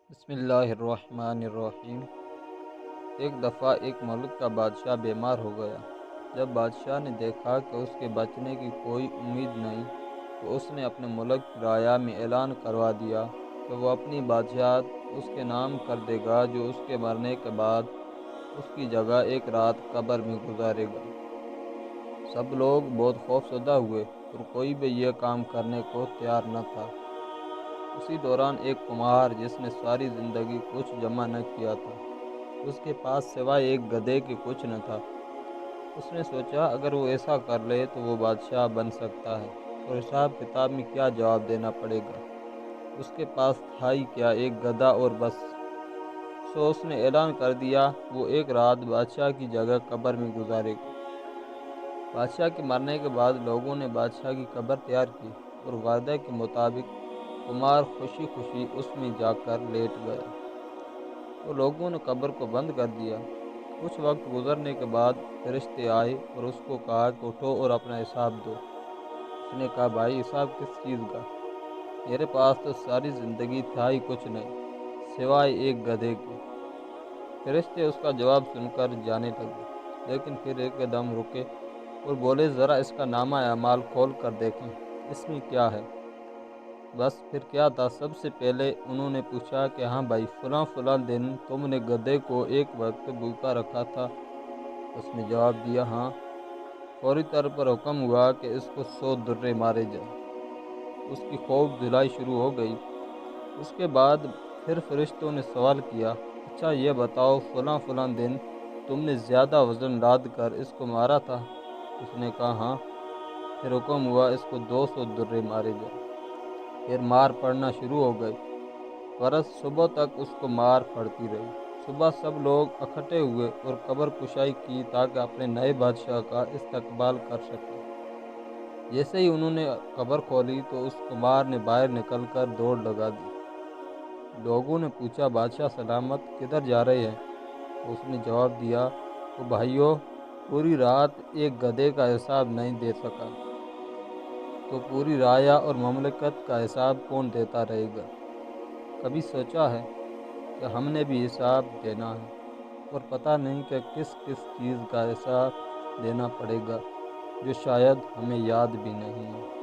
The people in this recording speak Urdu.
بسم اللہ الرحمن الرحیم۔ ایک دفعہ ایک ملک کا بادشاہ بیمار ہو گیا۔ جب بادشاہ نے دیکھا کہ اس کے بچنے کی کوئی امید نہیں تو اس نے اپنے ملک کی رعایا میں اعلان کروا دیا کہ وہ اپنی بادشاہت اس کے نام کر دے گا جو اس کے مرنے کے بعد اس کی جگہ ایک رات قبر میں گزارے گا۔ سب لوگ بہت خوفزدہ ہوئے اور کوئی بھی یہ کام کرنے کو تیار نہ تھا۔ اسی دوران ایک کمہار جس نے ساری زندگی کچھ جمع نہ کیا تھا، اس کے پاس سوائے ایک گدھے کے کچھ نہ تھا۔ اس نے سوچا اگر وہ ایسا کر لے تو وہ بادشاہ بن سکتا ہے، اور حساب کتاب میں کیا جواب دینا پڑے گا۔ اس کے پاس تھا ہی کیا، ایک گدھا اور بس۔ اس نے اعلان کر دیا وہ ایک رات بادشاہ کی جگہ قبر میں گزارے گا۔ بادشاہ کے مرنے کے بعد لوگوں نے بادشاہ کی قبر تیار کی اور وعدے کے مطابق کمار خوشی خوشی اس میں جا کر لیٹ گیا۔ تو لوگوں نے قبر کو بند کر دیا۔ کچھ وقت گزرنے کے بعد فرشتے آئے اور اس کو کہا کہ اٹھو اور اپنا حساب دو۔ اس نے کہا بھائی حساب کس چیز کا؟ میرے پاس تو ساری زندگی تھا ہی کچھ نہیں سوائے ایک گدھے کے۔ فرشتے اس کا جواب سن کر جانے لگے، لیکن پھر ایک دم رکے اور بولے ذرا اس کا نامہ اعمال کھول کر دیکھیں، اس میں کیا ہے؟ بس پھر کیا تھا، سب سے پہلے انہوں نے پوچھا کہ ہاں بھائی فلاں دن تم نے گدھے کو ایک وقت بھوکا رکھا تھا؟ اس نے جواب دیا ہاں۔ فوری طور پر حکم ہوا کہ اس کو 100 درے مارے جائیں۔ اس کی خوف دھلائی شروع ہو گئی۔ اس کے بعد پھر فرشتوں نے سوال کیا اچھا یہ بتاؤ فلاں دن تم نے زیادہ وزن لاد کر اس کو مارا تھا؟ اس نے کہا ہاں۔ پھر حکم ہوا اس کو 200 درے مارے جائیں۔ پھر مار پڑنا شروع ہو گئی۔ برس صبح تک اس کو مار پڑتی رہی۔ صبح سب لوگ اکٹھے ہوئے اور قبر کشائی کی تاکہ اپنے نئے بادشاہ کا استقبال کر سکیں۔ جیسے ہی انہوں نے قبر کھولی تو اس کمار نے باہر نکل کر دوڑ لگا دی۔ لوگوں نے پوچھا بادشاہ سلامت، کدھر جا رہے ہیں؟ تو اس نے جواب دیا کہ بھائیو، پوری رات ایک گدھے کا حساب نہیں دے سکا تو پوری رعایا اور مملکت کا حساب کون دیتا رہے گا؟ کبھی سوچا ہے کہ ہم نے بھی حساب دینا ہے، اور پتہ نہیں کہ کس کس چیز کا حساب دینا پڑے گا جو شاید ہمیں یاد بھی نہیں ہے۔